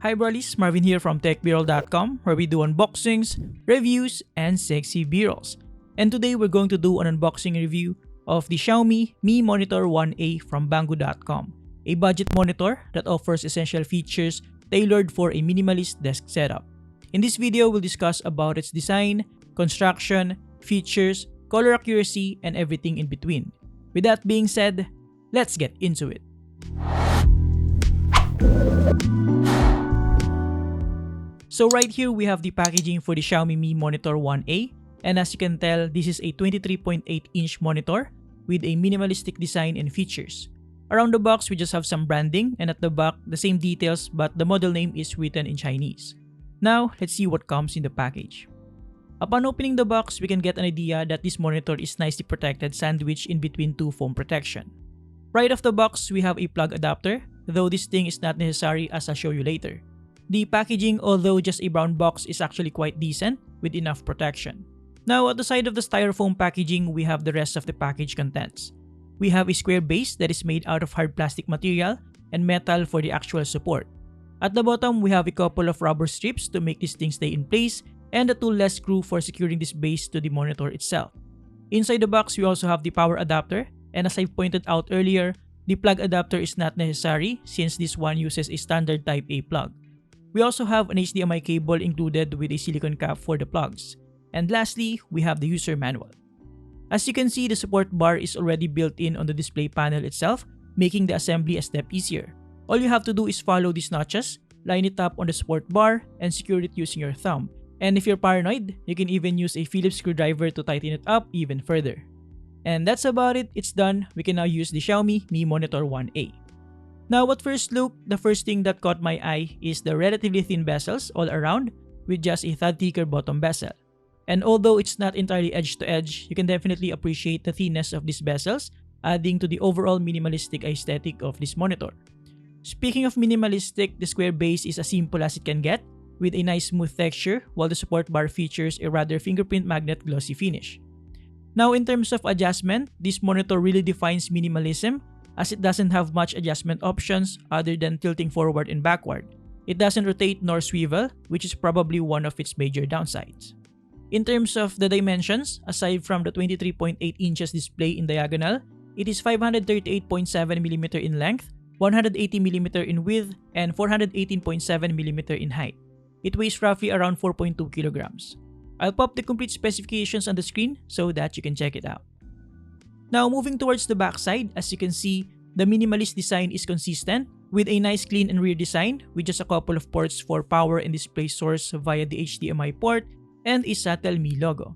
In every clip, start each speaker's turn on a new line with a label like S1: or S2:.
S1: Hi Brollies, Marvin here from TechBroll.com, where we do unboxings, reviews, and sexy B-rolls. And today we're going to do an unboxing review of the Xiaomi Mi Monitor 1A from Banggood.com, a budget monitor that offers essential features tailored for a minimalist desk setup. In this video, we'll discuss about its design, construction, features, color accuracy, and everything in between. With that being said, let's get into it. So right here, we have the packaging for the Xiaomi Mi Monitor 1A. And as you can tell, this is a 23.8-inch monitor with a minimalistic design and features. Around the box, we just have some branding, and at the back, the same details, but the model name is written in Chinese. Now, let's see what comes in the package. Upon opening the box, we can get an idea that this monitor is nicely protected, sandwiched in between two foam protection. Right off the box, we have a plug adapter, though this thing is not necessary as I'll show you later. The packaging, although just a brown box, is actually quite decent with enough protection. Now, at the side of the styrofoam packaging, we have the rest of the package contents. We have a square base that is made out of hard plastic material and metal for the actual support. At the bottom, we have a couple of rubber strips to make this thing stay in place and a toolless screw for securing this base to the monitor itself. Inside the box, we also have the power adapter, and as I've pointed out earlier, the plug adapter is not necessary since this one uses a standard Type A plug. We also have an HDMI cable included with a silicone cap for the plugs. And lastly, we have the user manual. As you can see, the support bar is already built in on the display panel itself, making the assembly a step easier. All you have to do is follow these notches, line it up on the support bar, and secure it using your thumb. And if you're paranoid, you can even use a Phillips screwdriver to tighten it up even further. And that's about it, it's done. We can now use the Xiaomi Mi Monitor 1A. Now at first look, the first thing that caught my eye is the relatively thin bezels all around with just a tad thicker bottom bezel. And although it's not entirely edge to edge, you can definitely appreciate the thinness of these bezels, adding to the overall minimalistic aesthetic of this monitor. Speaking of minimalistic, the square base is as simple as it can get, with a nice smooth texture, while the support bar features a rather fingerprint magnet glossy finish. Now in terms of adjustment, this monitor really defines minimalism as it doesn't have much adjustment options other than tilting forward and backward. It doesn't rotate nor swivel, which is probably one of its major downsides. In terms of the dimensions, aside from the 23.8 inches display in diagonal, it is 538.7mm in length, 180mm in width, and 418.7mm in height. It weighs roughly around 4.2 kilograms. I'll pop the complete specifications on the screen so that you can check it out. Now moving towards the backside, as you can see, the minimalist design is consistent with a nice clean and rear design with just a couple of ports for power and display source via the HDMI port and a subtle Mi logo.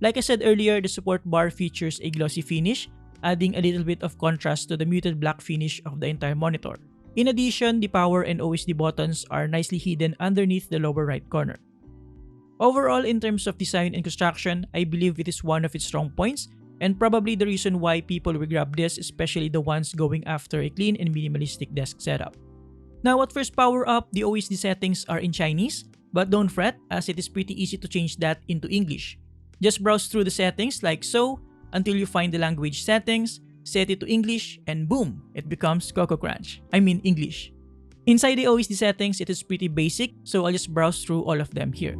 S1: Like I said earlier, the support bar features a glossy finish, adding a little bit of contrast to the muted black finish of the entire monitor. In addition, the power and OSD buttons are nicely hidden underneath the lower right corner. Overall, in terms of design and construction, I believe it is one of its strong points and probably the reason why people will grab this, especially the ones going after a clean and minimalistic desk setup. Now at first power up, the OSD settings are in Chinese, but don't fret as it is pretty easy to change that into English. Just browse through the settings like so until you find the language settings, set it to English, and boom, it becomes Coco Crunch. I mean English. Inside the OSD settings, it is pretty basic, so I'll just browse through all of them here.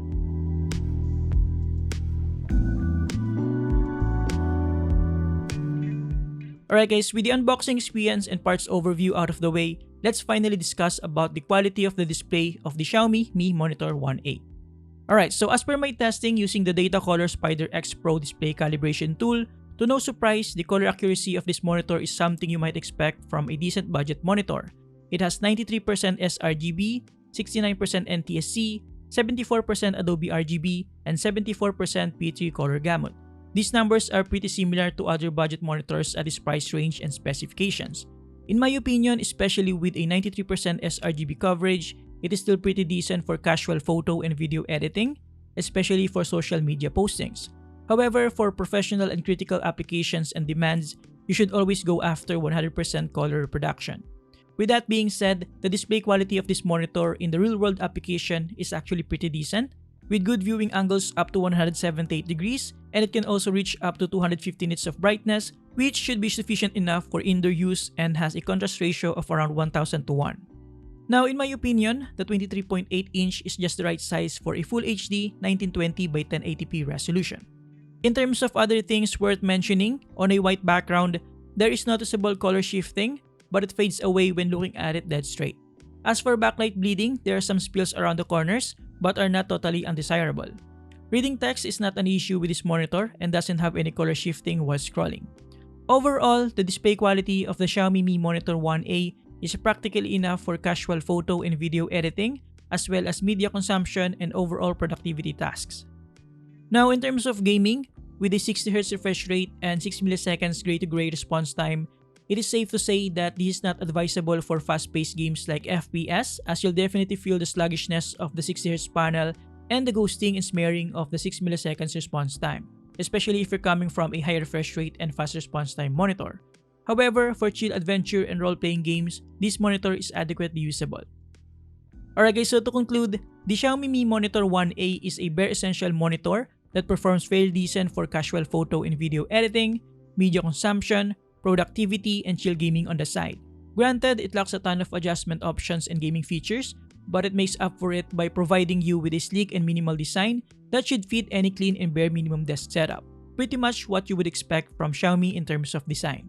S1: Alright guys, with the unboxing experience and parts overview out of the way, let's finally discuss about the quality of the display of the Xiaomi Mi Monitor 1A. Alright, so as per my testing using the Datacolor Spider X Pro display calibration tool, to no surprise, the color accuracy of this monitor is something you might expect from a decent budget monitor. It has 93% sRGB, 69% NTSC, 74% Adobe RGB, and 74% P3 color gamut. These numbers are pretty similar to other budget monitors at this price range and specifications. In my opinion, especially with a 93% sRGB coverage, it is still pretty decent for casual photo and video editing, especially for social media postings. However, for professional and critical applications and demands, you should always go after 100% color reproduction. With that being said, the display quality of this monitor in the real-world application is actually pretty decent, with good viewing angles up to 178 degrees, and it can also reach up to 250 nits of brightness, which should be sufficient enough for indoor use and has a contrast ratio of around 1000 to 1. Now, in my opinion, the 23.8-inch is just the right size for a Full HD 1920 by 1080p resolution. In terms of other things worth mentioning, on a white background, there is noticeable color shifting, but it fades away when looking at it dead straight. As for backlight bleeding, there are some spills around the corners, but are not totally undesirable. Reading text is not an issue with this monitor and doesn't have any color shifting while scrolling. Overall, the display quality of the Xiaomi Mi Monitor 1A is practically enough for casual photo and video editing, as well as media consumption and overall productivity tasks. Now, in terms of gaming, with a 60Hz refresh rate and 6 milliseconds gray-to-gray response time, it is safe to say that this is not advisable for fast-paced games like FPS, as you'll definitely feel the sluggishness of the 60Hz panel and the ghosting and smearing of the 6 milliseconds response time, especially if you're coming from a high refresh rate and fast response time monitor. However, for chill adventure and role-playing games, this monitor is adequately usable. Alright guys, so to conclude, the Xiaomi Mi Monitor 1A is a bare essential monitor that performs fairly decent for casual photo and video editing, media consumption, productivity, and chill gaming on the side. Granted, it lacks a ton of adjustment options and gaming features, but it makes up for it by providing you with a sleek and minimal design that should fit any clean and bare minimum desk setup. Pretty much what you would expect from Xiaomi in terms of design.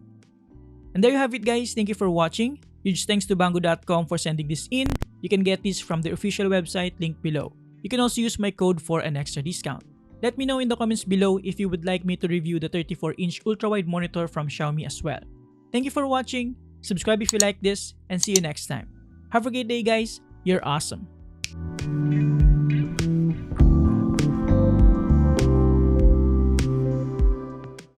S1: And there you have it guys, thank you for watching. Huge thanks to Banggood.com for sending this in. You can get this from their official website linked below. You can also use my code for an extra discount. Let me know in the comments below if you would like me to review the 34-inch ultra-wide monitor from Xiaomi as well. Thank you for watching, subscribe if you like this, and see you next time. Have a great day guys, you're awesome.